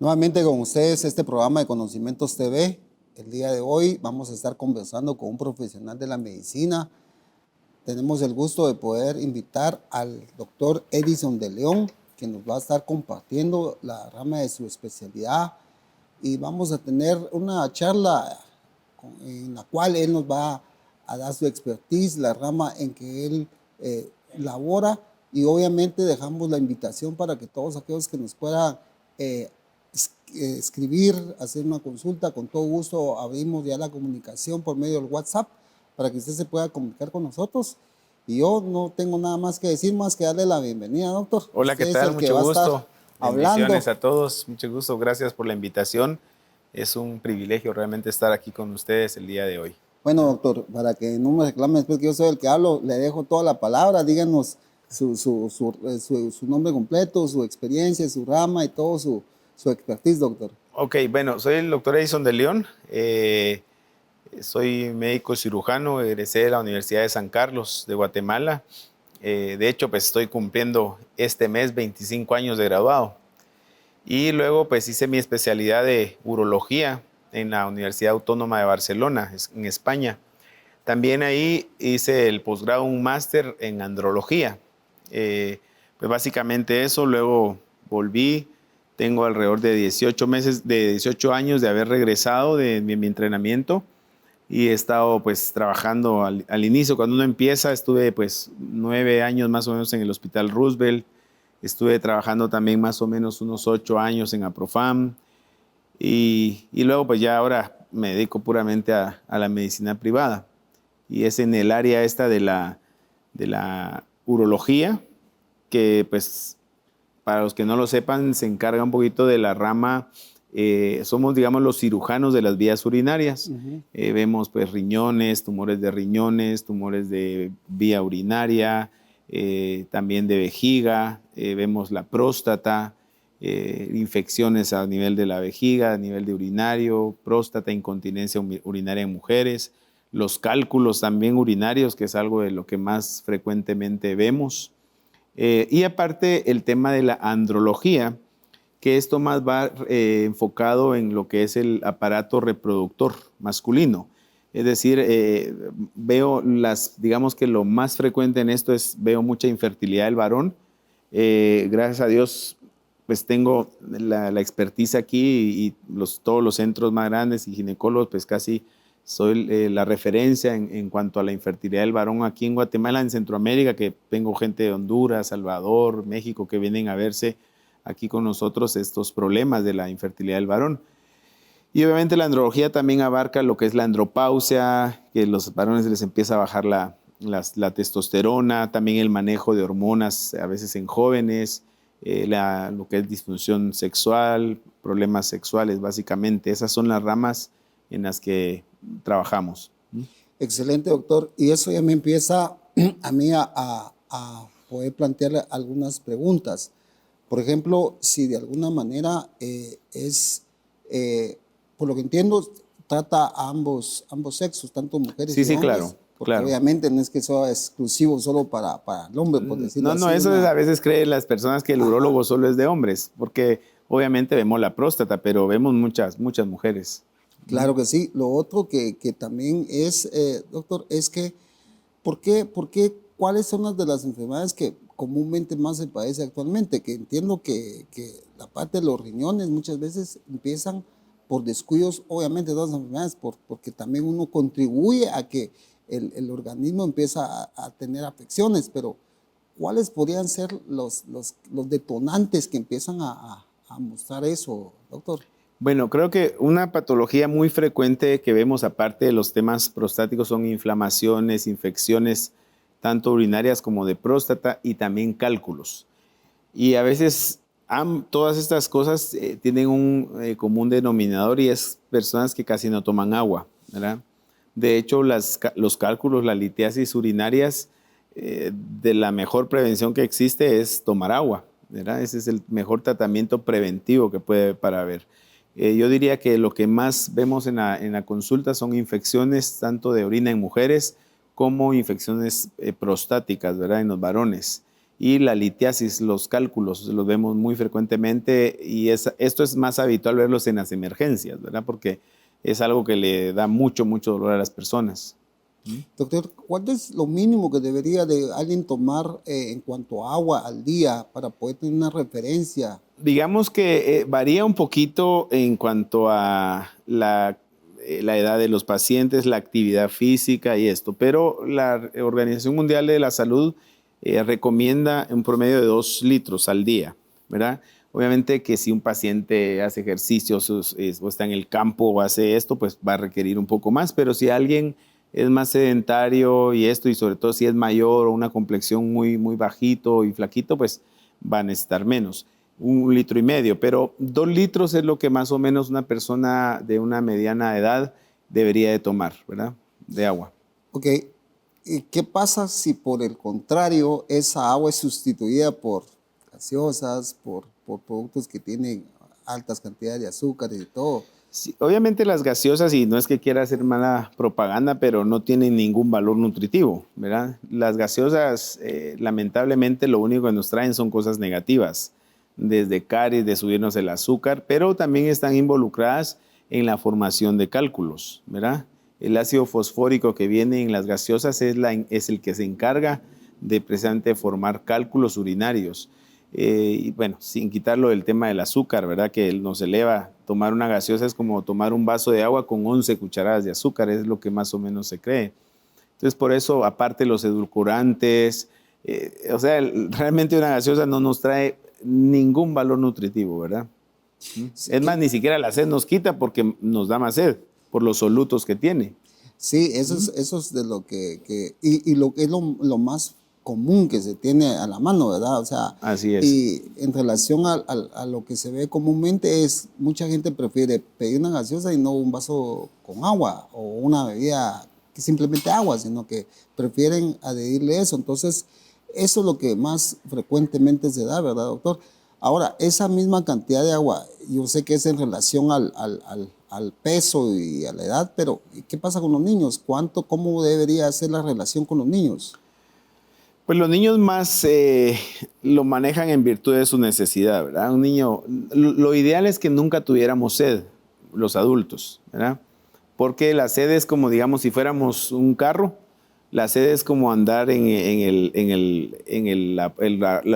Nuevamente con ustedes este programa de Conocimientos TV. El día de hoy vamos a estar conversando con un profesional de la medicina. Tenemos el gusto de poder invitar al doctor Edison de León, que nos va a estar compartiendo la rama de su especialidad, y vamos a tener una charla en la cual él nos va a dar su expertise, la rama en que él labora, y obviamente dejamos la invitación para que todos aquellos que nos puedan escribir, hacer una consulta, con todo gusto abrimos ya la comunicación por medio del WhatsApp para que usted se pueda comunicar con nosotros. Y yo no tengo nada más que decir, más que darle la bienvenida, doctor. Hola, Usted ¿qué es tal? el que Mucho va a estar gusto. hablando. Bendiciones a todos. Mucho gusto. Gracias por la invitación. Es un privilegio realmente estar aquí con ustedes el día de hoy. Bueno, doctor, para que no me reclame después que yo soy el que hablo, le dejo toda la palabra. Díganos su nombre completo, su experiencia, su rama y todo su expertise, doctor. Ok, bueno, soy el doctor Edison de León. Soy médico cirujano, egresé de la Universidad de San Carlos de Guatemala. De hecho, pues estoy cumpliendo este mes 25 años de graduado. Y luego pues hice mi especialidad de urología en la Universidad Autónoma de Barcelona, en España. También ahí hice el posgrado, un máster en andrología. Pues básicamente eso, luego volví, tengo alrededor de 18 años de haber regresado de mi entrenamiento y he estado pues trabajando al inicio. Cuando uno empieza, estuve pues 9 años más o menos en el Hospital Roosevelt, estuve trabajando también más o menos unos 8 años en Aprofam y luego pues ya ahora me dedico puramente a la medicina privada. Y es en el área esta de la urología, que pues para los que no lo sepan se encarga un poquito de la rama, somos digamos los cirujanos de las vías urinarias. Vemos pues riñones, tumores de vía urinaria, también de vejiga, vemos la próstata, infecciones a nivel de la vejiga, a nivel de urinario, próstata, incontinencia urinaria en mujeres, los cálculos también urinarios, que es algo de lo que más frecuentemente vemos. Y aparte el tema de la andrología, que esto más va enfocado en lo que es el aparato reproductor masculino. Es decir, digamos que lo más frecuente en esto veo mucha infertilidad del varón. Gracias a Dios, pues tengo la expertise aquí y todos los centros más grandes y ginecólogos, pues casi soy la referencia en cuanto a la infertilidad del varón aquí en Guatemala, en Centroamérica, que tengo gente de Honduras, Salvador, México, que vienen a verse aquí con nosotros estos problemas de la infertilidad del varón. Y obviamente la andrología también abarca lo que es la andropausia, que a los varones les empieza a bajar la testosterona, también el manejo de hormonas a veces en jóvenes, lo que es disfunción sexual, problemas sexuales básicamente. Esas son las ramas en las que trabajamos. Excelente, doctor. Y eso ya me empieza a mí a poder plantearle algunas preguntas. Por ejemplo, si de alguna manera por lo que entiendo, trata a ambos sexos, tanto mujeres y Sí, hombres. claro. Porque Claro. obviamente no es que sea exclusivo solo para el hombre, por decirlo así. No, eso a veces creen las personas que el urólogo solo es de hombres, porque obviamente vemos la próstata, pero vemos muchas mujeres. Claro que sí. Lo otro que también es, doctor, es que, ¿cuáles son las de las enfermedades que comúnmente más se padece actualmente? Que entiendo que la parte de los riñones muchas veces empiezan por descuidos, obviamente todas las enfermedades, porque también uno contribuye a que el organismo empieza a tener afecciones, pero ¿cuáles podrían ser los detonantes que empiezan a mostrar eso, doctor? Bueno, creo que una patología muy frecuente que vemos aparte de los temas prostáticos son inflamaciones, infecciones, tanto urinarias como de próstata y también cálculos. Y a veces todas estas cosas tienen un común denominador y es personas que casi no toman agua, ¿verdad? De hecho, los cálculos, las litiasis urinarias, de la mejor prevención que existe es tomar agua, ¿verdad? Ese es el mejor tratamiento preventivo que puede para haber. Yo diría que lo que más vemos en la consulta son infecciones tanto de orina en mujeres como infecciones prostáticas, ¿verdad? En los varones. y la litiasis, los cálculos, los vemos muy frecuentemente y esto es más habitual verlos en las emergencias, ¿verdad? Porque es algo que le da mucho, mucho dolor a las personas. Doctor, ¿cuál es lo mínimo que debería de alguien tomar en cuanto a agua al día para poder tener una referencia? Digamos que varía un poquito en cuanto a la edad de los pacientes, la actividad física y esto, pero la Organización Mundial de la Salud recomienda un promedio de 2 litros al día, ¿verdad? Obviamente que si un paciente hace ejercicios o está en el campo o hace esto, pues va a requerir un poco más, pero si alguien es más sedentario y esto, y sobre todo si es mayor o una complexión muy, muy bajito y flaquito, pues va a necesitar menos. 1,5 litros, pero 2 litros es lo que más o menos una persona de una mediana edad debería de tomar, ¿verdad? De agua. Ok, ¿y qué pasa si por el contrario esa agua es sustituida por gaseosas, por productos que tienen altas cantidades de azúcar y de todo? Sí, obviamente las gaseosas, y no es que quiera hacer mala propaganda, pero no tienen ningún valor nutritivo, ¿verdad? Las gaseosas, lamentablemente, lo único que nos traen son cosas negativas, desde caries, de subirnos el azúcar, pero también están involucradas en la formación de cálculos, ¿verdad? El ácido fosfórico que viene en las gaseosas es el que se encarga de precisamente formar cálculos urinarios. Y bueno, sin quitarlo del tema del azúcar, ¿verdad? Que nos eleva. Tomar una gaseosa es como tomar un vaso de agua con 11 cucharadas de azúcar, es lo que más o menos se cree. Entonces, por eso, aparte los edulcorantes, o sea, realmente una gaseosa no nos trae ningún valor nutritivo, ¿verdad? Es más, ni siquiera la sed nos quita porque nos da más sed por los solutos que tiene. Sí, eso es de lo y lo que es lo más común que se tiene a la mano, ¿verdad? O sea, Así es. y en relación a lo que se ve comúnmente es, mucha gente prefiere pedir una gaseosa y no un vaso con agua o una bebida que simplemente agua, sino que prefieren adherirle eso. Entonces, eso es lo que más frecuentemente se da, ¿verdad, doctor? Ahora, esa misma cantidad de agua, yo sé que es en relación al peso y a la edad, pero ¿qué pasa con los niños? ¿Cómo debería ser la relación con los niños? Pues los niños más lo manejan en virtud de su necesidad, ¿verdad? Un niño, lo ideal es que nunca tuviéramos sed, los adultos, ¿verdad? Porque la sed es como, digamos, si fuéramos un carro, la sed es como andar la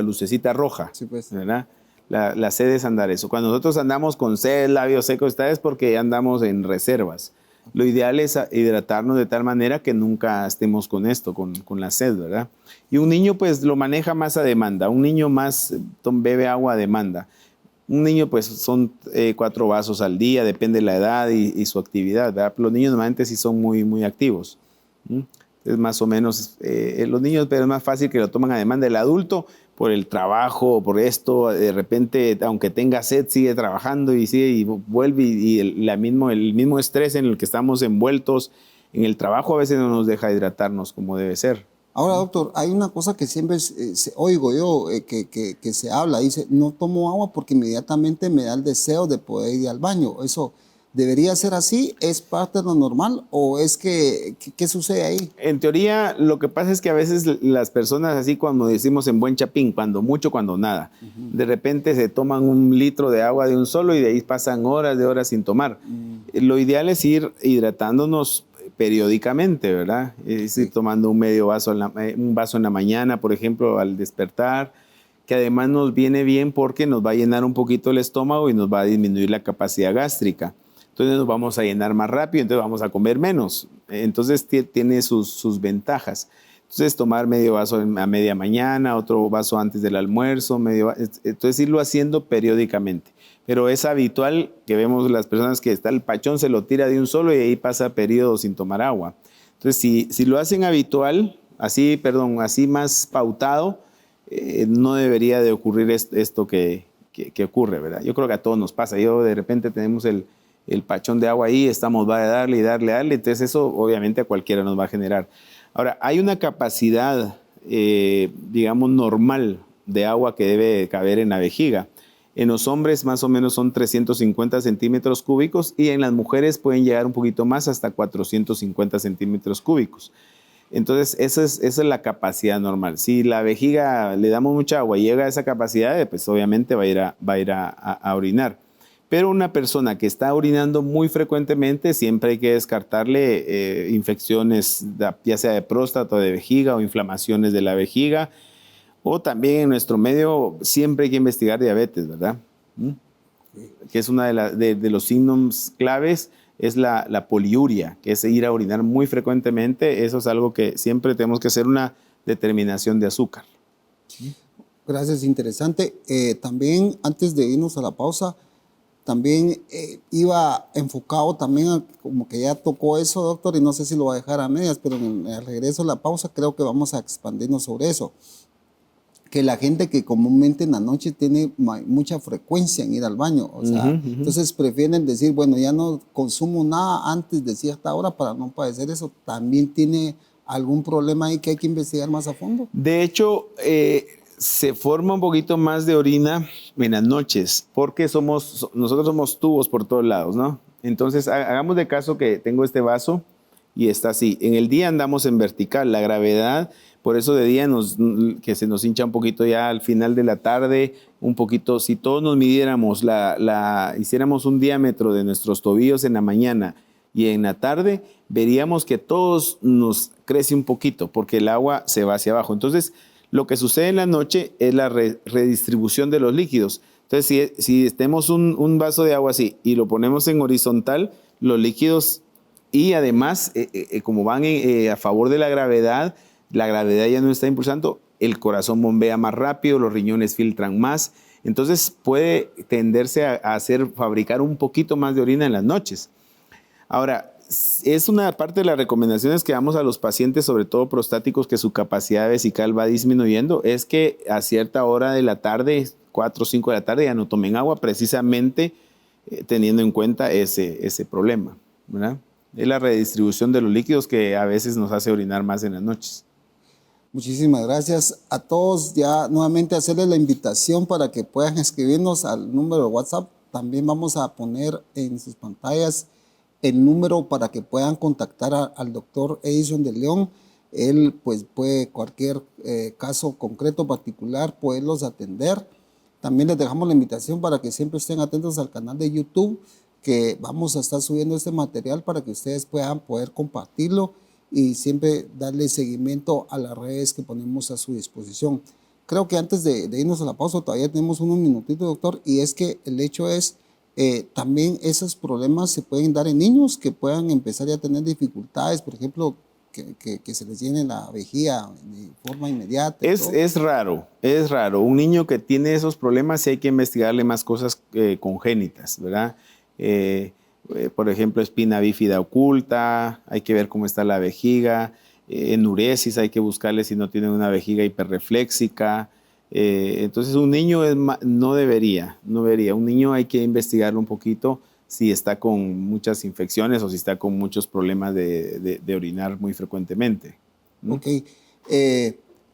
lucecita roja, Sí, pues. ¿verdad? La sed es andar eso. Cuando nosotros andamos con sed, labios secos, está es porque andamos en reservas. Lo ideal es hidratarnos de tal manera que nunca estemos con esto, con la sed, ¿verdad? Y un niño pues lo maneja más a demanda. Un niño más bebe agua a demanda. Un niño pues son 4 vasos al día, depende de la edad y su actividad, ¿verdad? Los niños normalmente sí son muy, muy activos. Es más o menos, los niños, pero es más fácil que lo toman a demanda. El adulto, por el trabajo, por esto, de repente, aunque tenga sed, sigue trabajando y sigue y vuelve y el mismo estrés en el que estamos envueltos en el trabajo a veces no nos deja hidratarnos como debe ser. Ahora, doctor, hay una cosa que siempre oigo yo, que se habla, dice, no tomo agua porque inmediatamente me da el deseo de poder ir al baño. ¿Eso debería ser así? ¿Es parte de lo normal o es qué sucede ahí? En teoría, lo que pasa es que a veces las personas, así cuando decimos en buen chapín, cuando mucho, cuando nada, de repente se toman 1 litro de agua de un solo y de ahí pasan horas de horas sin tomar. Lo ideal es ir hidratándonos periódicamente, ¿verdad? Es ir tomando un vaso en la mañana, por ejemplo, al despertar, que además nos viene bien porque nos va a llenar un poquito el estómago y nos va a disminuir la capacidad gástrica. Entonces nos vamos a llenar más rápido, entonces vamos a comer menos. Entonces tiene sus ventajas. Entonces tomar medio vaso a media mañana, otro vaso antes del almuerzo, entonces irlo haciendo periódicamente. Pero es habitual que vemos las personas que está el pachón, se lo tira de un solo y ahí pasa periodos sin tomar agua. Entonces si lo hacen habitual, así más pautado, no debería de ocurrir esto que ocurre, ¿verdad? Yo creo que a todos nos pasa. De repente tenemos el pachón de agua ahí, va a darle y darle, entonces eso obviamente a cualquiera nos va a generar. Ahora, hay una capacidad, digamos, normal de agua que debe caber en la vejiga. En los hombres más o menos son 350 centímetros cúbicos y en las mujeres pueden llegar un poquito más, hasta 450 centímetros cúbicos. Entonces, esa es la capacidad normal. Si la vejiga le damos mucha agua y llega a esa capacidad, pues obviamente va a ir a orinar. Pero una persona que está orinando muy frecuentemente, siempre hay que descartarle infecciones, ya sea de próstata o de vejiga o inflamaciones de la vejiga. O también en nuestro medio siempre hay que investigar diabetes, ¿verdad? Que es uno de los signos claves, es la poliuria, que es ir a orinar muy frecuentemente. Eso es algo que siempre tenemos que hacer una determinación de azúcar. Gracias, interesante. También antes de irnos a la pausa, también iba enfocado también, como que ya tocó eso, doctor, y no sé si lo va a dejar a medias, pero al regreso a la pausa creo que vamos a expandirnos sobre eso. Que la gente que comúnmente en la noche tiene mucha frecuencia en ir al baño, o sea, entonces prefieren decir, bueno, ya no consumo nada antes de cierta hora para no padecer eso. ¿También tiene algún problema ahí que hay que investigar más a fondo? De hecho, se forma un poquito más de orina en las noches, porque nosotros somos tubos por todos lados, ¿no? Entonces, hagamos de caso que tengo este vaso y está así. En el día andamos en vertical, la gravedad, por eso de día que se nos hincha un poquito ya al final de la tarde, un poquito, si todos nos midiéramos, hiciéramos un diámetro de nuestros tobillos en la mañana y en la tarde, veríamos que todos nos crece un poquito, porque el agua se va hacia abajo. Entonces, lo que sucede en la noche es la redistribución de los líquidos. Entonces, si tenemos un vaso de agua así y lo ponemos en horizontal, los líquidos, y además, como van a favor de la gravedad ya no está impulsando, el corazón bombea más rápido, los riñones filtran más. Entonces, puede tenderse a fabricar un poquito más de orina en las noches. Ahora, es una parte de las recomendaciones que damos a los pacientes, sobre todo prostáticos, que su capacidad vesical va disminuyendo, es que a cierta hora de la tarde, 4 o 5 de la tarde, ya no tomen agua, precisamente teniendo en cuenta ese problema, ¿verdad? Es la redistribución de los líquidos que a veces nos hace orinar más en las noches. Muchísimas gracias a todos. Ya nuevamente hacerles la invitación para que puedan escribirnos al número de WhatsApp. También vamos a poner en sus pantallas el número para que puedan contactar al doctor Edison de León. Él pues puede cualquier caso concreto particular poderlos atender. También les dejamos la invitación para que siempre estén atentos al canal de YouTube, que vamos a estar subiendo este material para que ustedes puedan poder compartirlo y siempre darle seguimiento a las redes que ponemos a su disposición. Creo que antes de irnos a la pausa todavía tenemos unos minutitos, doctor, y es que el hecho es también esos problemas se pueden dar en niños que puedan empezar ya a tener dificultades, por ejemplo, que se les llene la vejiga de forma inmediata. Es raro. Un niño que tiene esos problemas sí hay que investigarle más cosas congénitas, ¿verdad? Por ejemplo, espina bífida oculta, hay que ver cómo está la vejiga, enuresis, hay que buscarle si no tiene una vejiga hiperrefléxica. Entonces un niño no debería, un niño hay que investigarlo un poquito si está con muchas infecciones o si está con muchos problemas de orinar muy frecuentemente. Ok,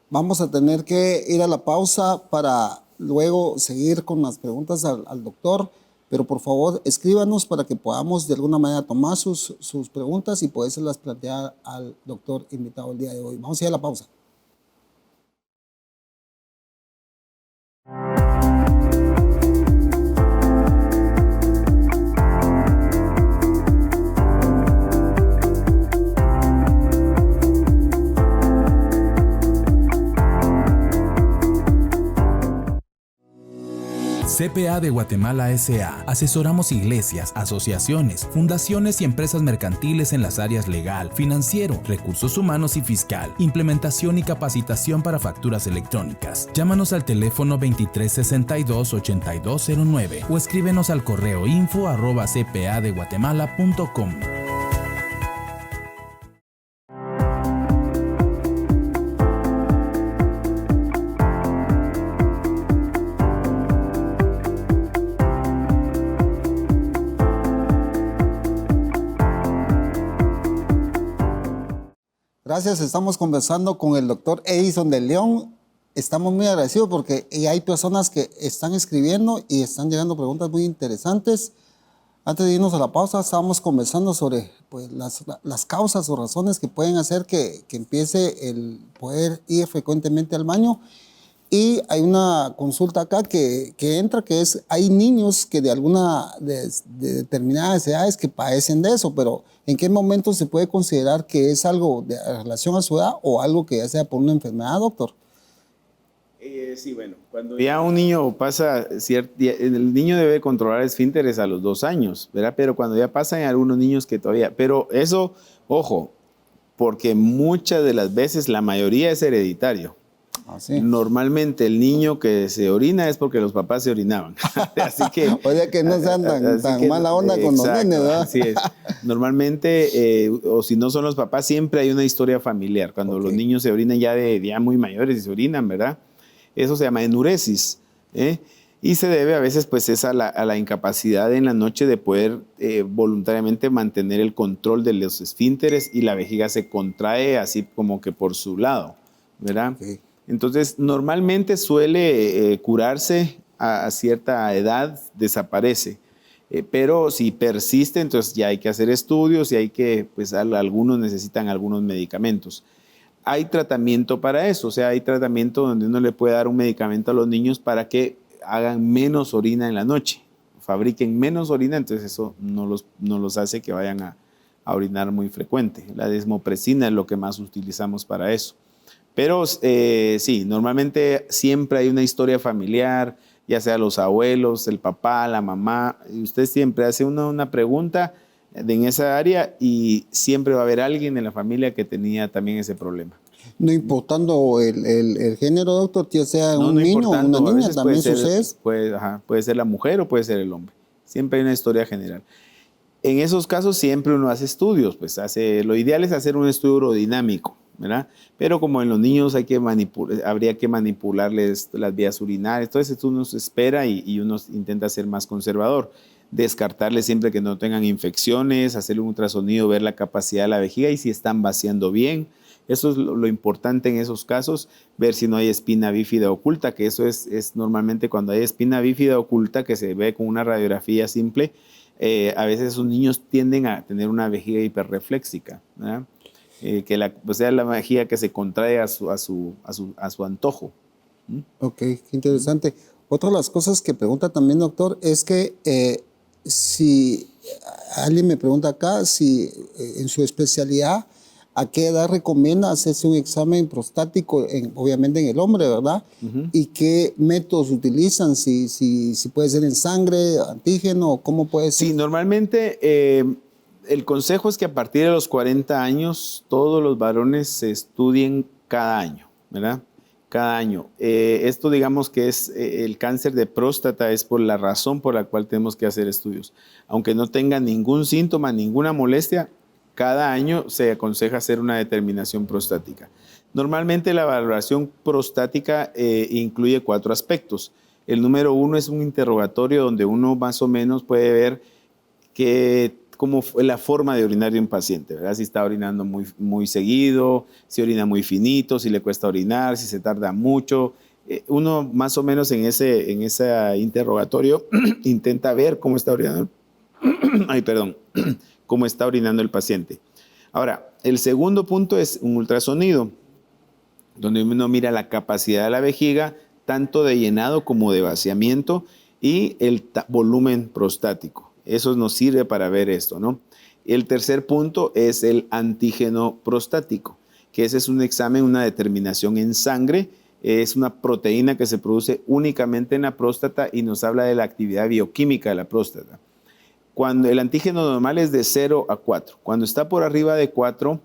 vamos a tener que ir a la pausa para luego seguir con las preguntas al doctor. Pero por favor, escríbanos para que podamos de alguna manera tomar sus preguntas y podérselas plantear al doctor invitado el día de hoy. Vamos a ir a la pausa. CPA de Guatemala S.A. Asesoramos iglesias, asociaciones, fundaciones y empresas mercantiles en las áreas legal, financiero, recursos humanos y fiscal, implementación y capacitación para facturas electrónicas. Llámanos al teléfono 2362-8209 o escríbenos al correo info@cpadeguatemala.com. Gracias, estamos conversando con el doctor Edison de León. Estamos muy agradecidos porque hay personas que están escribiendo y están llegando preguntas muy interesantes. Antes de irnos a la pausa, estábamos conversando sobre pues, las causas o razones que pueden hacer que empiece el poder ir frecuentemente al baño. Y hay una consulta acá que entra, que es, hay niños que de determinadas edades que padecen de eso, pero ¿en qué momento se puede considerar que es algo de relación a su edad o algo que ya sea por una enfermedad, doctor? Sí, bueno, cuando ya un niño pasa, el niño debe controlar esfínteres a los 2 años, ¿verdad? Pero cuando ya pasan hay algunos niños que todavía, pero eso, ojo, porque muchas de las veces, la mayoría es hereditario. Ah, sí. Normalmente el niño que se orina es porque los papás se orinaban. Así que, o sea que no sean tan mala onda con los nenes, ¿verdad? Así es. Normalmente, o si no son los papás, siempre hay una historia familiar. Cuando los niños se orinan ya muy mayores y se orinan, ¿verdad? Eso se llama enuresis, ¿eh? Y se debe a veces pues es a la incapacidad en la noche de poder voluntariamente mantener el control de los esfínteres y la vejiga se contrae así como que por su lado, ¿verdad? Okay. Entonces normalmente suele curarse a cierta edad, desaparece. Pero si persiste, entonces ya hay que hacer estudios y hay que, pues algunos necesitan algunos medicamentos. Hay tratamiento para eso, o sea, hay tratamiento donde uno le puede dar un medicamento a los niños para que hagan menos orina en la noche, fabriquen menos orina, entonces eso no los hace que vayan a orinar muy frecuente. La desmopresina es lo que más utilizamos para eso. Pero sí, normalmente siempre hay una historia familiar, ya sea los abuelos, el papá, la mamá, y usted siempre hace una pregunta en esa área y siempre va a haber alguien en la familia que tenía también ese problema. No importando el género, doctor, ya sea un niño o una niña, también sucede. Puede ser la mujer o puede ser el hombre. Siempre hay una historia general. En esos casos siempre uno hace estudios, pues lo ideal es hacer un estudio urodinámico, ¿verdad? Pero como en los niños habría que manipularles las vías urinarias, entonces uno se espera y uno intenta ser más conservador. Descartarles siempre que no tengan infecciones, hacerle un ultrasonido, ver la capacidad de la vejiga y si están vaciando bien. Eso es lo importante en esos casos, ver si no hay espina bífida oculta, que eso es normalmente cuando hay espina bífida oculta que se ve con una radiografía simple. A veces esos niños tienden a tener una vejiga hiperrefléxica, ¿verdad? Sea la vejiga que se contrae a su antojo. Ok, qué interesante. Otra de las cosas que pregunta también, doctor, es que si alguien me pregunta acá, si en su especialidad, ¿a qué edad recomienda hacerse un examen prostático, obviamente en el hombre, ¿verdad? ¿Y qué métodos utilizan? Si puede ser en sangre, antígeno, ¿cómo puede ser? Sí, normalmente el consejo es que a partir de los 40 años todos los varones se estudien cada año, ¿verdad? Cada año. Esto digamos que es el cáncer de próstata, es por la razón por la cual tenemos que hacer estudios. Aunque no tenga ningún síntoma, ninguna molestia, cada año se aconseja hacer una determinación prostática. Normalmente la valoración prostática incluye 4 aspectos. El número 1 es un interrogatorio donde uno más o menos puede ver cómo fue la forma de orinar de un paciente, ¿verdad? Si está orinando muy seguido, si orina muy finito, si le cuesta orinar, si se tarda mucho. Uno más o menos en ese interrogatorio intenta ver cómo está orinando. Cómo está orinando el paciente. Ahora, el segundo punto es un ultrasonido, donde uno mira la capacidad de la vejiga, tanto de llenado como de vaciamiento, y el volumen prostático. Eso nos sirve para ver esto, ¿no? El tercer punto es el antígeno prostático, que ese es un examen, una determinación en sangre. Es una proteína que se produce únicamente en la próstata y nos habla de la actividad bioquímica de la próstata. Cuando el antígeno normal es de 0 a 4. Cuando está por arriba de 4,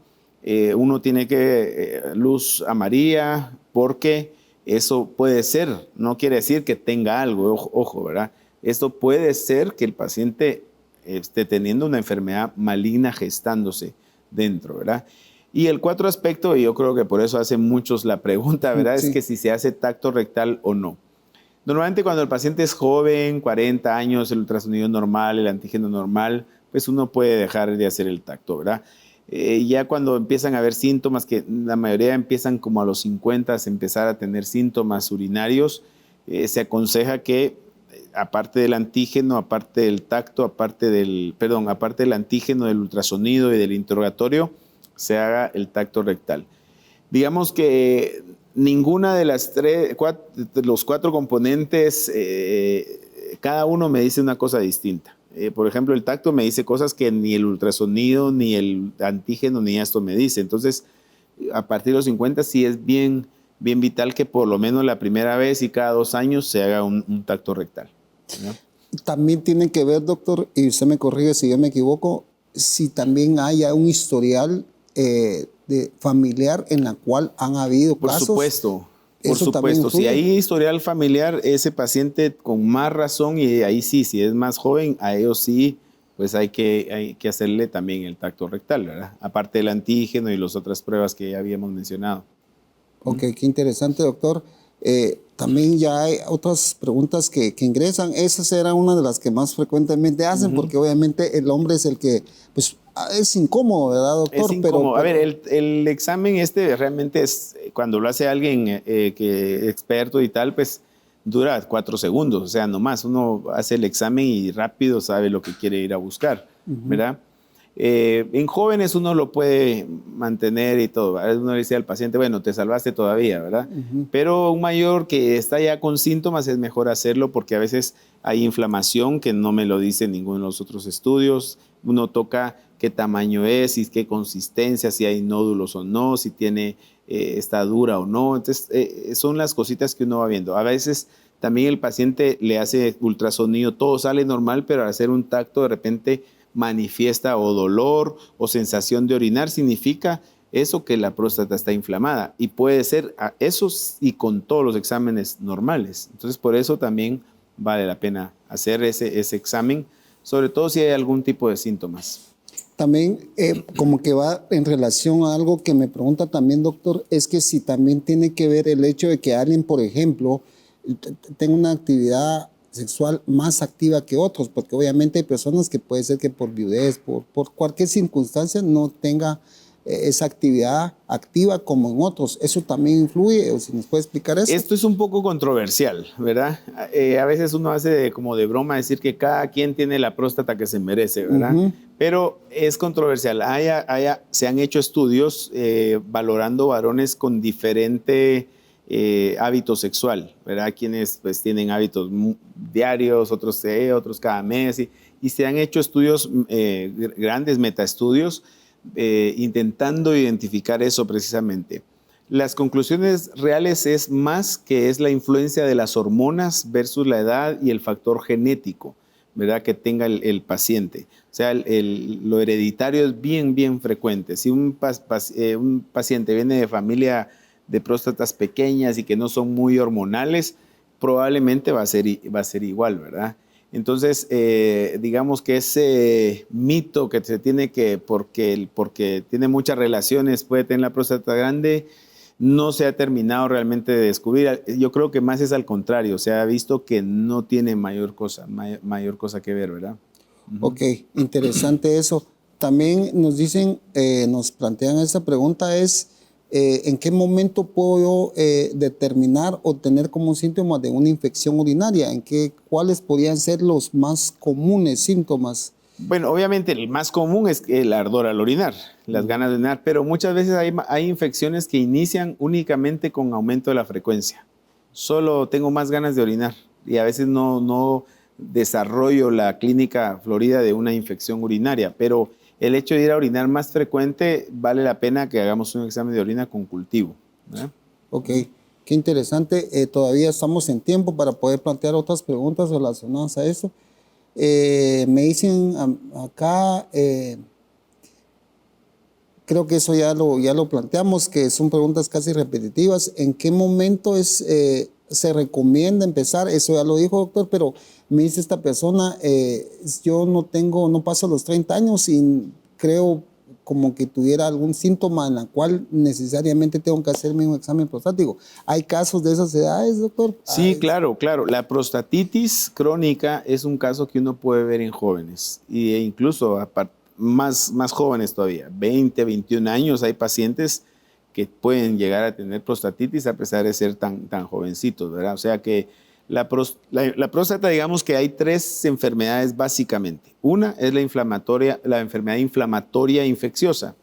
uno tiene que luz amarilla, porque eso puede ser, no quiere decir que tenga algo, ojo, ¿verdad? Esto puede ser que el paciente esté teniendo una enfermedad maligna gestándose dentro, ¿verdad? Y el 4 aspecto, y yo creo que por eso hacen muchos la pregunta, ¿verdad? Sí. Es que si se hace tacto rectal o no. Normalmente cuando el paciente es joven, 40 años, el ultrasonido normal, el antígeno normal, pues uno puede dejar de hacer el tacto, ¿verdad? Ya cuando empiezan a haber síntomas, que la mayoría empiezan como a los 50, a empezar a tener síntomas urinarios, se aconseja que aparte del antígeno, aparte del tacto, aparte del antígeno, del ultrasonido y del interrogatorio, se haga el tacto rectal. Digamos que ninguna de los cuatro componentes, cada uno me dice una cosa distinta. Por ejemplo, el tacto me dice cosas que ni el ultrasonido, ni el antígeno, ni esto me dice. Entonces, a partir de los 50 sí es bien vital que por lo menos la primera vez y cada 2 años se haga un tacto rectal, ¿no? También tiene que ver, doctor, y usted me corrige si yo me equivoco, si también haya un historial de familiar en la cual han habido casos. Por supuesto. Si hay historial familiar, ese paciente con más razón, y ahí sí, si es más joven, a ellos sí, pues hay que hacerle también el tacto rectal, ¿verdad? Aparte del antígeno y las otras pruebas que ya habíamos mencionado. Ok, qué interesante, doctor. También ya hay otras preguntas que ingresan. Esas eran una de las que más frecuentemente hacen, porque obviamente el hombre es el que, pues, es incómodo, ¿verdad, doctor? Es incómodo. A ver, el examen realmente es, cuando lo hace alguien que experto y tal, pues dura 4 segundos, o sea, nomás uno hace el examen y rápido sabe lo que quiere ir a buscar, ¿verdad? En jóvenes uno lo puede mantener y todo. Uno le dice al paciente, bueno, te salvaste todavía, ¿verdad? Pero un mayor que está ya con síntomas es mejor hacerlo porque a veces hay inflamación que no me lo dice ninguno de los otros estudios. Uno toca qué tamaño es, y qué consistencia, si hay nódulos o no, si está dura o no. Entonces, son las cositas que uno va viendo. A veces también el paciente le hace ultrasonido, todo sale normal, pero al hacer un tacto de repente manifiesta o dolor o sensación de orinar, significa eso que la próstata está inflamada, y puede ser eso y con todos los exámenes normales. Entonces, por eso también vale la pena hacer ese examen, sobre todo si hay algún tipo de síntomas. También, como que va en relación a algo que me pregunta también, doctor, es que si también tiene que ver el hecho de que alguien, por ejemplo, tenga una actividad sexual más activa que otros, porque obviamente hay personas que puede ser que por viudez, por cualquier circunstancia no tenga esa actividad activa como en otros. ¿Eso también influye? ¿O si nos puede explicar eso? Esto es un poco controversial, ¿verdad? A veces uno hace como de broma decir que cada quien tiene la próstata que se merece, ¿verdad? Pero es controversial. Se han hecho estudios valorando varones con diferente hábito sexual, ¿verdad? Quienes pues tienen hábitos diarios, otros cada mes, y se han hecho estudios, grandes metaestudios, intentando identificar eso precisamente. Las conclusiones reales es más que es la influencia de las hormonas versus la edad y el factor genético, ¿verdad? Que tenga el paciente. O sea, lo hereditario es bien frecuente. Si un paciente viene de familia de próstatas pequeñas y que no son muy hormonales, probablemente va a ser igual, ¿verdad? Entonces, digamos que ese mito que se tiene porque tiene muchas relaciones, puede tener la próstata grande, no se ha terminado realmente de descubrir. Yo creo que más es al contrario, se ha visto que no tiene mayor cosa que ver, ¿verdad? Ok, interesante eso. También nos dicen, nos plantean esta pregunta es, ¿en qué momento puedo determinar o tener como síntomas de una infección urinaria? ¿Cuáles podrían ser los más comunes síntomas? Bueno, obviamente el más común es el ardor al orinar, las ganas de orinar, pero muchas veces hay infecciones que inician únicamente con aumento de la frecuencia. Solo tengo más ganas de orinar y a veces no desarrollo la clínica florida de una infección urinaria, pero el hecho de ir a orinar más frecuente vale la pena que hagamos un examen de orina con cultivo, ¿verdad? Ok, qué interesante. Todavía estamos en tiempo para poder plantear otras preguntas relacionadas a eso. Me dicen acá, creo que eso ya lo planteamos, que son preguntas casi repetitivas. ¿En qué momento se recomienda empezar? Eso ya lo dijo, doctor, pero me dice esta persona, yo no paso los 30 años y creo como que tuviera algún síntoma en la cual necesariamente tengo que hacerme un examen prostático. ¿Hay casos de esas edades, doctor? Sí, claro. La prostatitis crónica es un caso que uno puede ver en jóvenes e incluso más jóvenes todavía, 20, 21 años, hay pacientes que pueden llegar a tener prostatitis a pesar de ser tan jovencitos, ¿verdad? O sea que La próstata, digamos que hay 3 enfermedades básicamente. Una es la enfermedad inflamatoria infecciosa,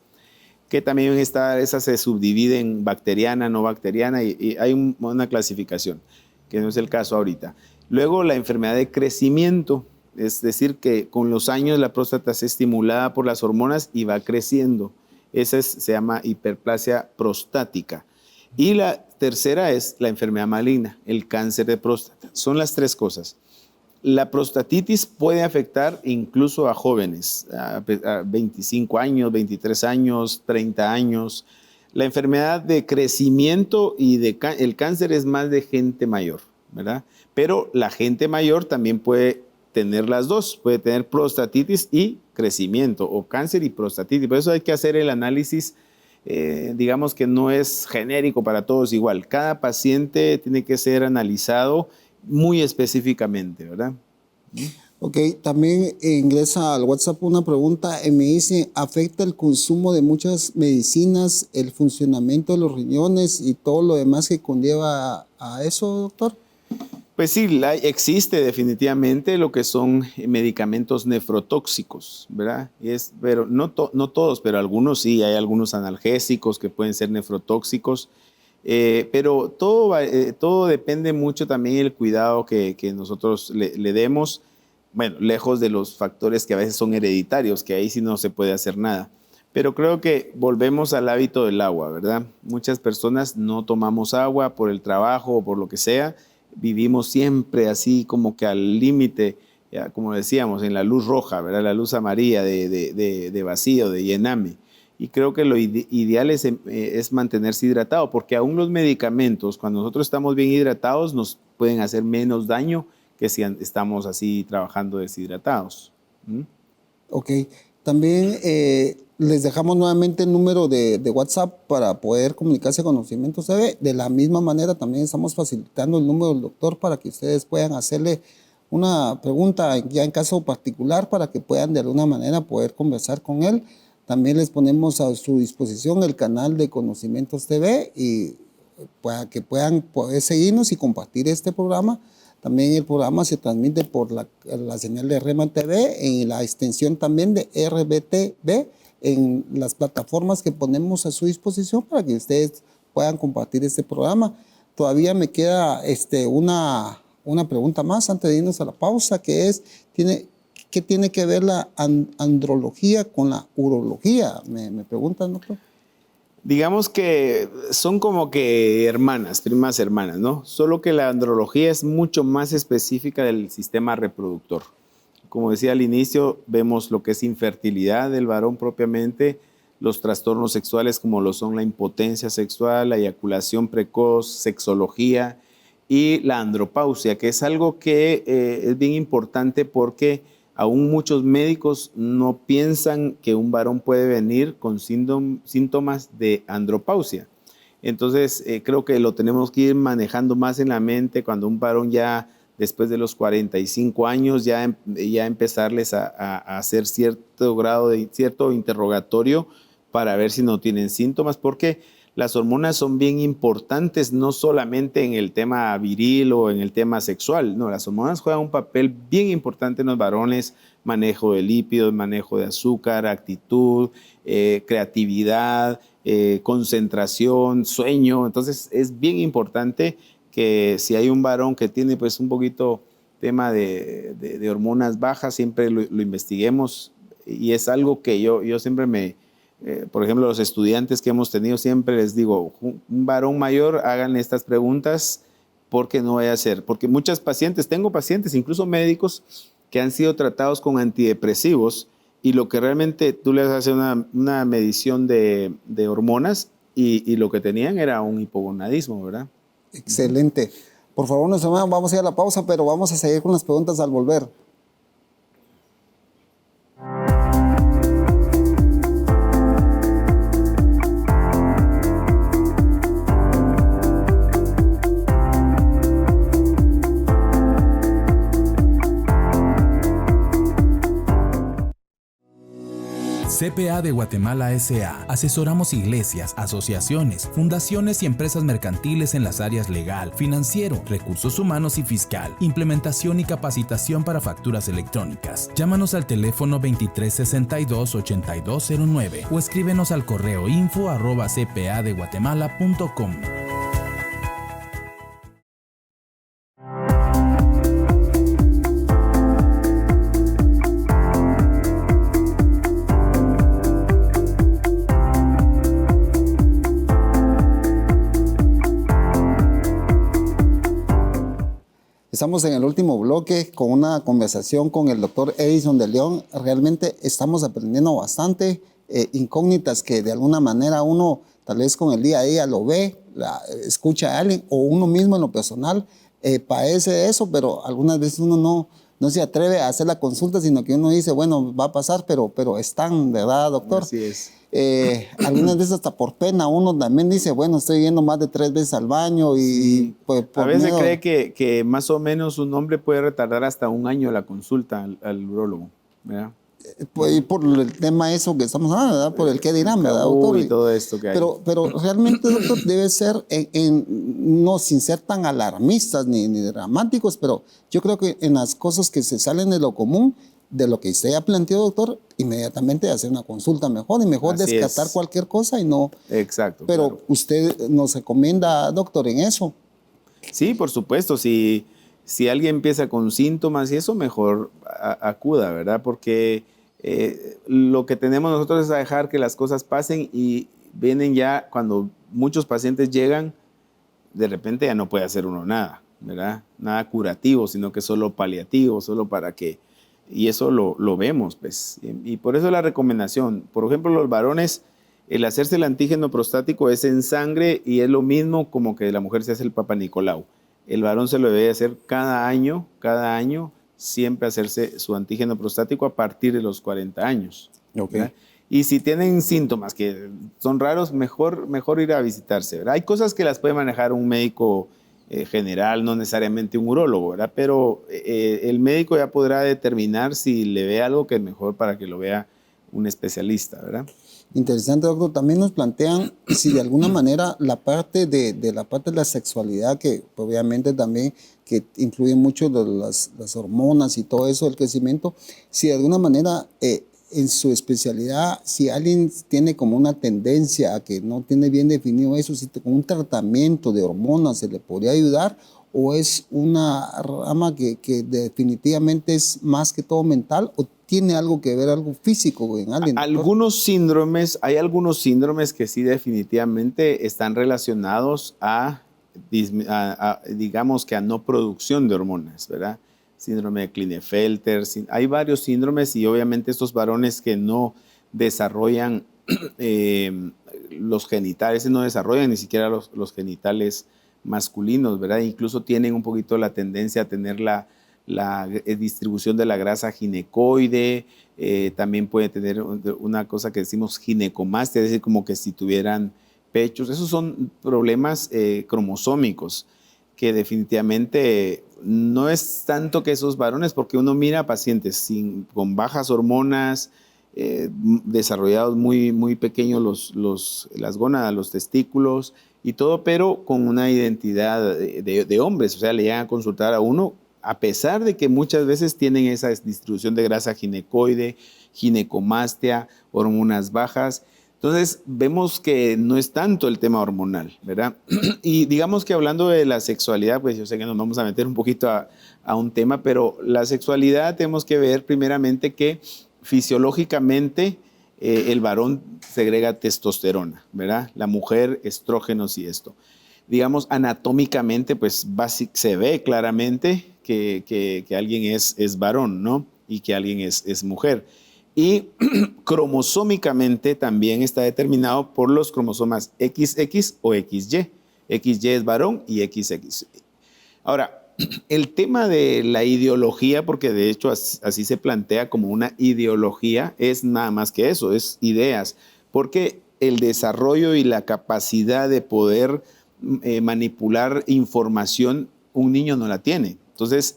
que también esa se subdivide en bacteriana, no bacteriana, y hay una clasificación, que no es el caso ahorita. Luego la enfermedad de crecimiento, es decir, que con los años la próstata es estimulada por las hormonas y va creciendo. Esa se llama hiperplasia prostática. Y la tercera es la enfermedad maligna, el cáncer de próstata. Son las 3 cosas. La prostatitis puede afectar incluso a jóvenes, a 25 años, 23 años, 30 años. La enfermedad de crecimiento y el cáncer es más de gente mayor, ¿verdad? Pero la gente mayor también puede tener las dos, puede tener prostatitis y crecimiento, o cáncer y prostatitis. Por eso hay que hacer el análisis, digamos que no es genérico para todos igual. Cada paciente tiene que ser analizado muy específicamente, ¿verdad? Ok, también ingresa al WhatsApp una pregunta y me dice, ¿afecta el consumo de muchas medicinas, el funcionamiento de los riñones y todo lo demás que conlleva a eso, doctor? Pues sí, existe definitivamente lo que son medicamentos nefrotóxicos, ¿verdad? Pero no todos, pero algunos sí, hay algunos analgésicos que pueden ser nefrotóxicos, pero todo depende mucho también del cuidado que nosotros le demos, bueno, lejos de los factores que a veces son hereditarios, que ahí sí no se puede hacer nada. Pero creo que volvemos al hábito del agua, ¿verdad? Muchas personas no tomamos agua por el trabajo o por lo que sea. Vivimos siempre así como que al límite, como decíamos, en la luz roja, ¿verdad? La luz amarilla de vacío, de llename. Y creo que lo ideal es mantenerse hidratado, porque aún los medicamentos, cuando nosotros estamos bien hidratados, nos pueden hacer menos daño que si estamos así trabajando deshidratados. Ok, también les dejamos nuevamente el número de WhatsApp para poder comunicarse con Conocimientos TV. De la misma manera también estamos facilitando el número del doctor para que ustedes puedan hacerle una pregunta ya en caso particular para que puedan de alguna manera poder conversar con él. También les ponemos a su disposición el canal de Conocimientos TV y para que puedan poder seguirnos y compartir este programa. También el programa se transmite por la señal de Rema TV en la extensión también de RBTV en las plataformas que ponemos a su disposición para que ustedes puedan compartir este programa. Todavía me queda una pregunta más antes de irnos a la pausa, que es, ¿qué tiene que ver la andrología con la urología? Me preguntan, doctor. Digamos que son como que primas hermanas, ¿no? Solo que la andrología es mucho más específica del sistema reproductor. Como decía al inicio, vemos lo que es infertilidad del varón propiamente, los trastornos sexuales como lo son la impotencia sexual, la eyaculación precoz, sexología y la andropausia, que es algo que es bien importante porque aún muchos médicos no piensan que un varón puede venir con síntomas de andropausia. Entonces, creo que lo tenemos que ir manejando más en la mente cuando un varón ya después de los 45 años ya empezarles a hacer cierto interrogatorio para ver si no tienen síntomas, porque las hormonas son bien importantes, no solamente en el tema viril o en el tema sexual. No, las hormonas juegan un papel bien importante en los varones, manejo de lípidos, manejo de azúcar, actitud, creatividad, concentración, sueño. Entonces es bien importante que si hay un varón que tiene pues un poquito tema de hormonas bajas, siempre lo investiguemos, y es algo que yo siempre por ejemplo, los estudiantes que hemos tenido, siempre les digo, un varón mayor, hagan estas preguntas porque no vaya a ser. Porque tengo pacientes, incluso médicos, que han sido tratados con antidepresivos y lo que realmente tú les haces una medición de hormonas y lo que tenían era un hipogonadismo, ¿verdad? Excelente. Por favor, vamos a ir a la pausa, pero vamos a seguir con las preguntas al volver. CPA de Guatemala S.A. Asesoramos iglesias, asociaciones, fundaciones y empresas mercantiles en las áreas legal, financiero, recursos humanos y fiscal, implementación y capacitación para facturas electrónicas. Llámanos al teléfono 2362-8209 o escríbenos al correo info@cpadeguatemala.com. Estamos en el último bloque con una conversación con el doctor Edison de León. Realmente estamos aprendiendo bastante incógnitas que de alguna manera uno tal vez con el día a día lo ve, escucha a alguien o uno mismo en lo personal padece de eso, pero algunas veces uno no se atreve a hacer la consulta, sino que uno dice, bueno, va a pasar, pero están, ¿verdad, doctor? Así es. Algunas veces hasta por pena uno también dice, bueno, estoy yendo más de 3 veces al baño y pues, a veces miedo. cree que más o menos un hombre puede retardar hasta 1 año la consulta al urólogo, ¿verdad? Pues, por el tema eso que estamos hablando, ¿verdad? Por el qué dirán, ¿verdad, doctor? Y todo esto que hay. Pero realmente, doctor, debe ser, no sin ser tan alarmistas ni dramáticos, pero yo creo que en las cosas que se salen de lo común, de lo que usted ha planteado, doctor, inmediatamente hacer una consulta mejor y mejor Así descartar es. cualquier cosa y no. Exacto. Pero claro. usted nos recomienda, doctor, en eso. Sí, por supuesto. Si alguien empieza con síntomas y eso, mejor acuda, ¿verdad? Porque lo que tenemos nosotros es a dejar que las cosas pasen y vienen ya, cuando muchos pacientes llegan, de repente ya no puede hacer uno nada, ¿verdad? Nada curativo, sino que solo paliativo, solo para que... Y eso lo vemos, pues. Y por eso la recomendación, por ejemplo, los varones, el hacerse el antígeno prostático es en sangre y es lo mismo como que la mujer se hace el Papa Nicolau. El varón se lo debe hacer cada año, siempre hacerse su antígeno prostático a partir de los 40 años. Okay. Y si tienen síntomas que son raros, mejor ir a visitarse, ¿verdad? Hay cosas que las puede manejar un médico general, no necesariamente un urólogo, ¿verdad? Pero el médico ya podrá determinar si le ve algo que es mejor para que lo vea un especialista, ¿verdad? Interesante, doctor. También nos plantean si de alguna manera la parte de la sexualidad, que obviamente también que influye mucho las hormonas y todo eso, el crecimiento, si de alguna manera en su especialidad, si alguien tiene como una tendencia a que no tiene bien definido eso, si con un tratamiento de hormonas se le podría ayudar, o es una rama que definitivamente es más que todo mental, o tiene algo que ver, algo físico en alguien. Hay algunos síndromes que sí definitivamente están relacionados a digamos que a no producción de hormonas, ¿verdad? Síndrome de Klinefelter, hay varios síndromes y obviamente estos varones que no desarrollan los genitales, no desarrollan ni siquiera los genitales masculinos, ¿verdad? Incluso tienen un poquito la tendencia a tener la distribución de la grasa ginecoide, también puede tener una cosa que decimos ginecomastia, es decir, como que si tuvieran pechos. Esos son problemas cromosómicos que definitivamente no es tanto que esos varones, porque uno mira pacientes con bajas hormonas, desarrollados muy pequeños las gónadas, los testículos y todo, pero con una identidad de hombres. O sea, le llegan a consultar a uno a pesar de que muchas veces tienen esa distribución de grasa ginecoide, ginecomastia, hormonas bajas. Entonces, vemos que no es tanto el tema hormonal, ¿verdad? Y digamos que hablando de la sexualidad, pues yo sé que nos vamos a meter un poquito a un tema, pero la sexualidad tenemos que ver primeramente que fisiológicamente el varón segrega testosterona, ¿verdad? La mujer, estrógenos y esto. Digamos, anatómicamente, pues se ve claramente que alguien es varón, ¿no? Y que alguien es mujer. Y cromosómicamente también está determinado por los cromosomas XX o XY. XY es varón y XX. Ahora, el tema de la ideología, porque de hecho así se plantea como una ideología, es nada más que eso, es ideas. Porque el desarrollo y la capacidad de poder manipular información, un niño no la tiene. Entonces,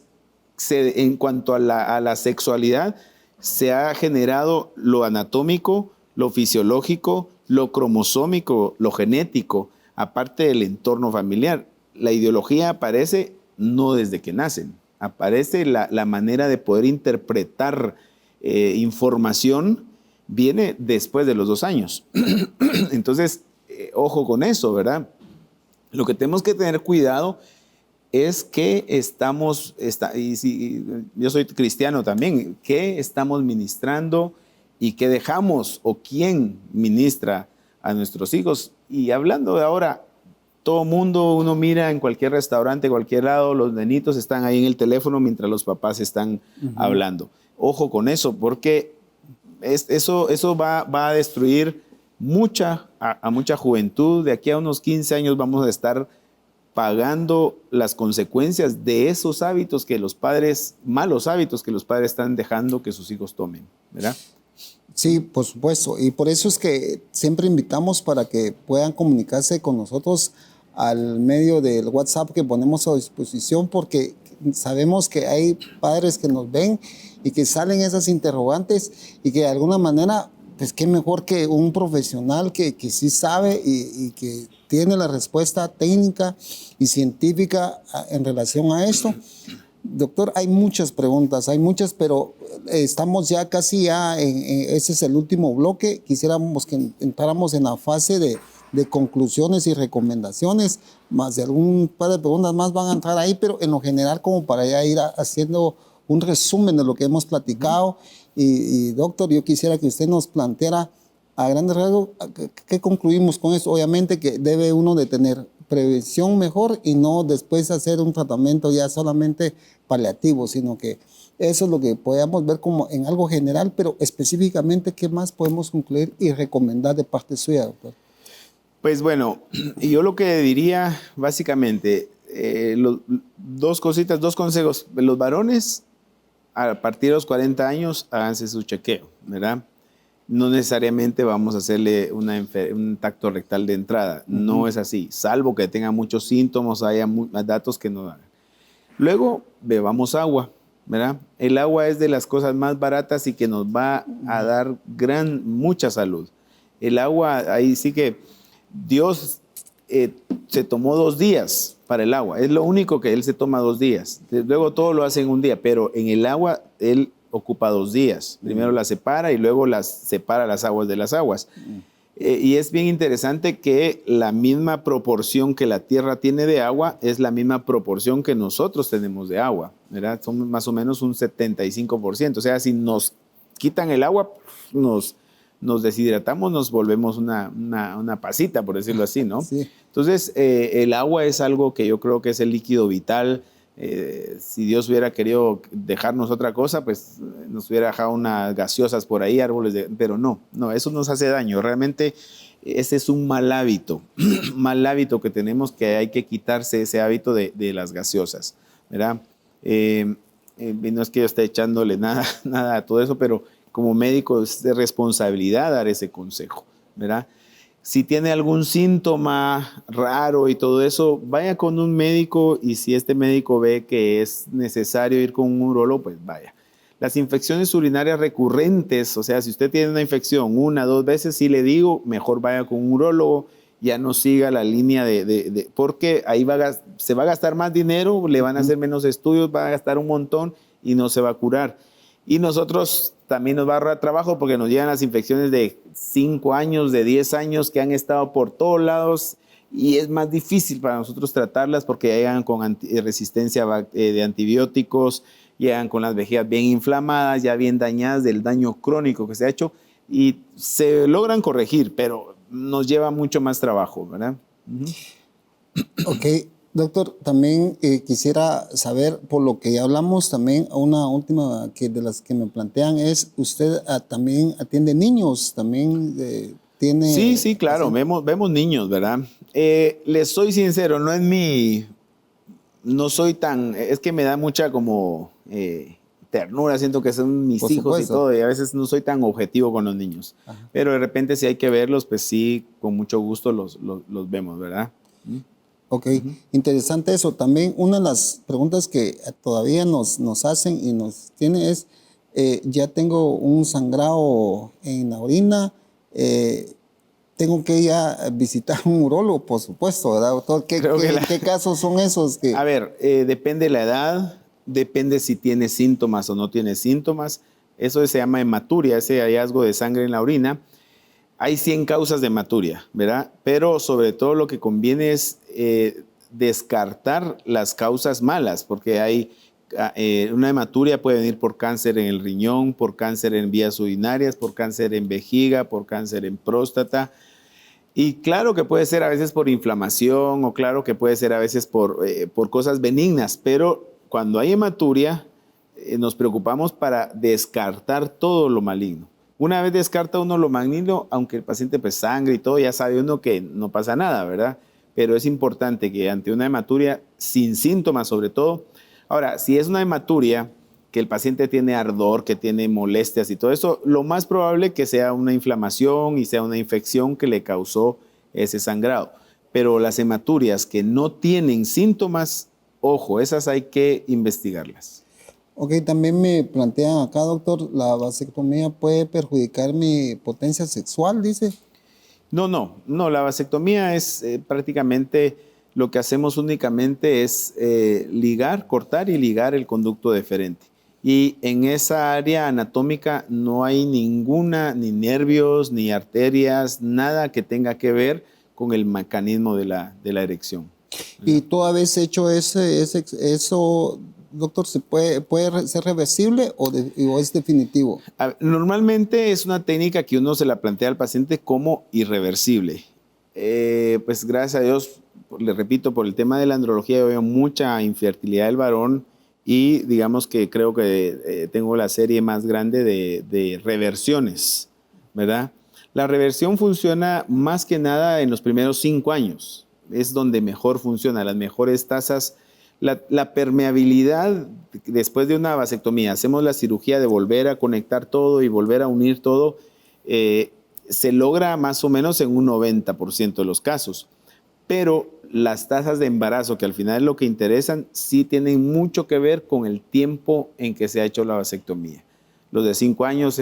en cuanto a la sexualidad, se ha generado lo anatómico, lo fisiológico, lo cromosómico, lo genético, aparte del entorno familiar. La ideología aparece no desde que nacen, aparece la manera de poder interpretar información, viene después de los 2 años. Entonces, ojo con eso, ¿verdad? Lo que tenemos que tener cuidado es que yo soy cristiano también, qué estamos ministrando y qué dejamos o quién ministra a nuestros hijos. Y hablando de ahora, todo mundo, uno mira en cualquier restaurante, cualquier lado, los nenitos están ahí en el teléfono mientras los papás están hablando. Ojo con eso, porque eso va a destruir a mucha juventud. De aquí a unos 15 años vamos a estar pagando las consecuencias de esos hábitos que los padres, malos hábitos que los padres están dejando que sus hijos tomen, ¿verdad? Sí, por supuesto. Y por eso es que siempre invitamos para que puedan comunicarse con nosotros al medio del WhatsApp que ponemos a disposición, porque sabemos que hay padres que nos ven y que salen esas interrogantes y que de alguna manera, pues qué mejor que un profesional que sí sabe y que tiene la respuesta técnica y científica en relación a esto. Doctor, hay muchas preguntas, pero estamos ya casi ese es el último bloque. Quisiéramos que entráramos en la fase de conclusiones y recomendaciones, más de algún par de preguntas más van a entrar ahí, pero en lo general como para ya ir haciendo un resumen de lo que hemos platicado. Y doctor, yo quisiera que usted nos planteara a grandes rasgos qué concluimos con eso. Obviamente que debe uno de tener prevención mejor y no después hacer un tratamiento ya solamente paliativo, sino que eso es lo que podamos ver como en algo general, pero específicamente qué más podemos concluir y recomendar de parte suya, doctor. Pues bueno, yo lo que diría básicamente, 2 cositas, 2 consejos. Los varones, a partir de los 40 años, háganse su chequeo, ¿verdad? No necesariamente vamos a hacerle un tacto rectal de entrada. No es así, salvo que tenga muchos síntomas, haya datos que no dan. Luego, bebamos agua, ¿verdad? El agua es de las cosas más baratas y que nos va a dar mucha salud. El agua, ahí sí que Dios se tomó 2 días para el agua. Es lo único que Él se toma 2 días. Luego todo lo hace en un día, pero en el agua Él ocupa 2 días. Primero las separa y luego separa las aguas de las aguas. Y es bien interesante que la misma proporción que la tierra tiene de agua es la misma proporción que nosotros tenemos de agua, ¿verdad? Son más o menos un 75%. O sea, si nos quitan el agua, nos deshidratamos, nos volvemos una pasita, por decirlo así, ¿no? Sí. Entonces, el agua es algo que yo creo que es el líquido vital. Si Dios hubiera querido dejarnos otra cosa, pues nos hubiera dejado unas gaseosas por ahí, pero no, eso nos hace daño. Realmente ese es un mal hábito, mal hábito que tenemos, que hay que quitarse ese hábito de las gaseosas, ¿verdad? No es que yo esté echándole nada a todo eso, pero como médico es de responsabilidad dar ese consejo, ¿verdad? Si tiene algún síntoma raro y todo eso, vaya con un médico, y si este médico ve que es necesario ir con un urólogo, pues vaya. Las infecciones urinarias recurrentes, o sea, si usted tiene una infección 1 o 2 veces, sí le digo, mejor vaya con un urólogo, ya no siga la línea porque ahí se va a gastar más dinero, le van a hacer menos estudios, va a gastar un montón y no se va a curar. Y nosotros también nos va a ahorrar trabajo porque nos llegan las infecciones de 5 años, de 10 años que han estado por todos lados y es más difícil para nosotros tratarlas porque llegan con resistencia de antibióticos, llegan con las vejigas bien inflamadas, ya bien dañadas del daño crónico que se ha hecho y se logran corregir, pero nos lleva mucho más trabajo, ¿verdad? Ok. Doctor, también quisiera saber, por lo que ya hablamos, también una última de las que me plantean es, usted también atiende niños, también tiene... Sí, claro, vemos niños, ¿verdad? Les soy sincero, no soy tan, es que me da mucha como ternura, siento que son mis Por hijos supuesto. y todo, y a veces no soy tan objetivo con los niños. Ajá. Pero de repente si hay que verlos, pues sí, con mucho gusto los vemos, ¿verdad? Ok, interesante eso. También una de las preguntas que todavía nos hacen y nos tiene es, ya tengo un sangrado en la orina, tengo que ya visitar un urólogo, por supuesto, ¿verdad, doctor? ¿Qué casos son esos? A ver, depende de la edad, depende si tiene síntomas o no tiene síntomas. Eso se llama hematuria, ese hallazgo de sangre en la orina. Hay 100 causas de hematuria, ¿verdad? Pero sobre todo lo que conviene es descartar las causas malas, porque hay una hematuria puede venir por cáncer en el riñón, por cáncer en vías urinarias, por cáncer en vejiga, por cáncer en próstata. Y claro que puede ser a veces por inflamación o claro que puede ser a veces por cosas benignas, pero cuando hay hematuria nos preocupamos para descartar todo lo maligno. Una vez descarta uno lo maligno, aunque el paciente pues sangre y todo, ya sabe uno que no pasa nada, ¿verdad? Pero es importante que ante una hematuria sin síntomas sobre todo. Ahora, si es una hematuria que el paciente tiene ardor, que tiene molestias y todo eso, lo más probable que sea una inflamación y sea una infección que le causó ese sangrado. Pero las hematurias que no tienen síntomas, ojo, esas hay que investigarlas. Ok, también me plantean acá, doctor, ¿la vasectomía puede perjudicar mi potencia sexual, dice? No, la vasectomía es prácticamente lo que hacemos únicamente es cortar y ligar el conducto deferente. Y en esa área anatómica no hay ninguna, ni nervios, ni arterias, nada que tenga que ver con el mecanismo de la erección. ¿Y toda vez hecho eso, doctor, puede ser reversible o es definitivo? Normalmente es una técnica que uno se la plantea al paciente como irreversible. Pues gracias a Dios, le repito, por el tema de la andrología yo veo mucha infertilidad del varón y digamos que creo que tengo la serie más grande de reversiones, ¿verdad? La reversión funciona más que nada en los primeros 5 años. Es donde mejor funciona, las mejores tasas. La permeabilidad después de una vasectomía, hacemos la cirugía de volver a conectar todo y volver a unir todo, se logra más o menos en un 90% de los casos. Pero las tasas de embarazo, que al final es lo que interesan, sí tienen mucho que ver con el tiempo en que se ha hecho la vasectomía. Los de 5 años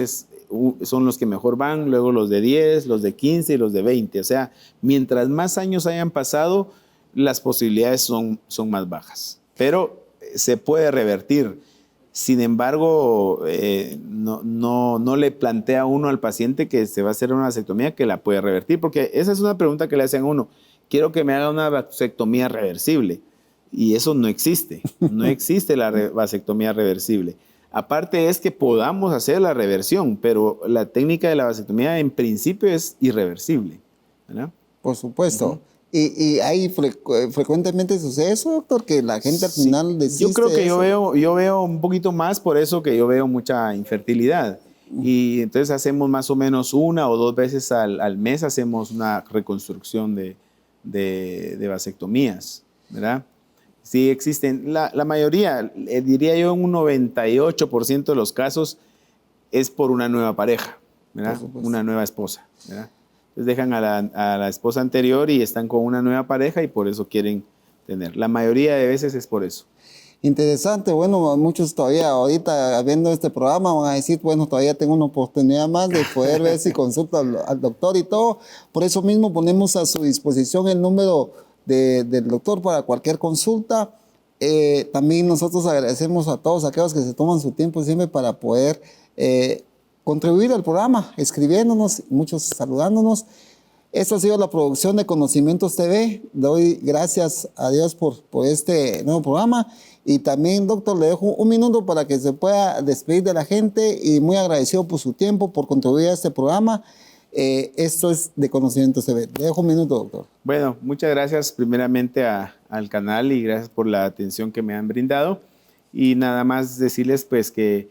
son los que mejor van, luego los de 10, los de 15 y los de 20. O sea, mientras más años hayan pasado, las posibilidades son más bajas. Pero se puede revertir. Sin embargo, no le plantea uno al paciente que se va a hacer una vasectomía que la puede revertir, porque esa es una pregunta que le hacen a uno. Quiero que me haga una vasectomía reversible. Y eso no existe. No existe la vasectomía reversible. Aparte es que podamos hacer la reversión, pero la técnica de la vasectomía en principio es irreversible, ¿verdad? Por supuesto. ¿Y hay frecuentemente sucede eso, doctor? Que la gente al final desiste. Yo creo que yo veo un poquito más, por eso que yo veo mucha infertilidad. Y entonces hacemos más o menos 1 o 2 veces al mes, hacemos una reconstrucción de vasectomías, ¿verdad? Sí existen, la mayoría, diría yo un 98% de los casos es por una nueva pareja, ¿verdad? Una nueva esposa, ¿verdad? Entonces dejan a la esposa anterior y están con una nueva pareja y por eso quieren tener. La mayoría de veces es por eso. Interesante, bueno, muchos todavía ahorita viendo este programa van a decir, bueno, todavía tengo una oportunidad más de poder ver si consulta al doctor y todo. Por eso mismo ponemos a su disposición el número del doctor para cualquier consulta. También nosotros agradecemos a todos aquellos que se toman su tiempo siempre para poder contribuir al programa, escribiéndonos, muchos saludándonos. Esto ha sido la producción de Conocimientos TV. Doy gracias a Dios por este nuevo programa. Y también, doctor, le dejo un minuto para que se pueda despedir de la gente y muy agradecido por su tiempo, por contribuir a este programa. Esto es de Conocimientos TV. Le dejo un minuto, doctor. Bueno, muchas gracias primeramente al canal y gracias por la atención que me han brindado. Y nada más decirles pues que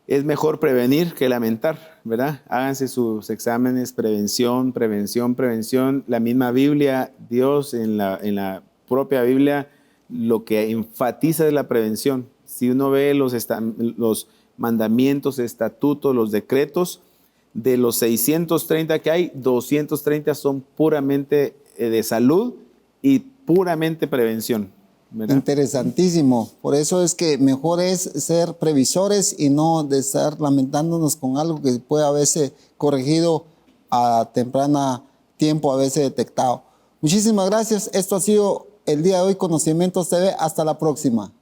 es mejor prevenir que lamentar, ¿verdad? Háganse sus exámenes, prevención. La misma Biblia, Dios en la propia Biblia, lo que enfatiza es la prevención. Si uno ve los mandamientos, estatutos, los decretos, de los 630 que hay, 230 son puramente de salud y puramente prevención. ¿verdad? Interesantísimo. Por eso es que mejor es ser previsores y no de estar lamentándonos con algo que puede haberse corregido a temprana tiempo, haberse detectado. Muchísimas gracias. Esto ha sido el día de hoy, Conocimientos TV. Hasta la próxima.